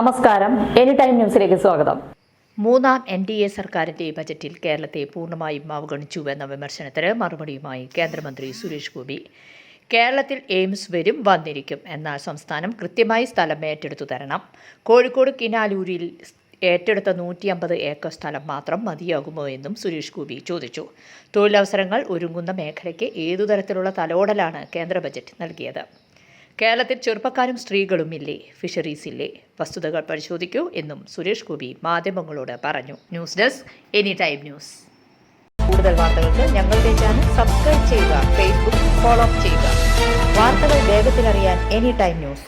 നമസ്കാരം, any time ന്യൂസിലേക്ക് സ്വാഗതം. മൂന്നാം NDA സർക്കാരിന്റെ ബജറ്റിൽ കേരളത്തെ പൂർണ്ണമായും അവഗണിച്ചുവെന്ന വിമർശനത്തിന് മറുപടിയുമായി കേന്ദ്രമന്ത്രി സുരേഷ് ഗോപി. കേരളത്തിൽ എയിംസ് വന്നിരിക്കും, എന്നാൽ സംസ്ഥാനം കൃത്യമായി സ്ഥലം ഏറ്റെടുത്തു തരണം. കോഴിക്കോട് കിനാലൂരിൽ ഏറ്റെടുത്ത 150 ഏക്കർ സ്ഥലം മാത്രം മതിയാകുമോ എന്നും സുരേഷ് ഗോപി ചോദിച്ചു. തൊഴിലവസരങ്ങൾ ഒരുങ്ങുന്ന മേഖലയ്ക്ക് ഏതുതരത്തിലുള്ള തലോടലാണ് കേന്ദ്ര ബജറ്റ് നൽകിയത്? കേരളത്തിൽ ചെറുപ്പക്കാരും സ്ത്രീകളും ഇല്ലേ? ഫിഷറീസ് ഇല്ലേ? വസ്തുതകൾ പരിശോധിക്കൂ എന്നും സുരേഷ് ഗോപി മാധ്യമങ്ങളോട് പറഞ്ഞു. News desk any time news. കൂടുതൽ വാർത്തകൾക്ക് ഞങ്ങളുടെ ചാനൽ സബ്സ്ക്രൈബ് ചെയ്യുക, ഫേസ്ബുക്ക് ഫോളോ ചെയ്യുക. വാർത്തകൾ വേഗത്തിലറിയാൻ എനി ടൈം ന്യൂസ്.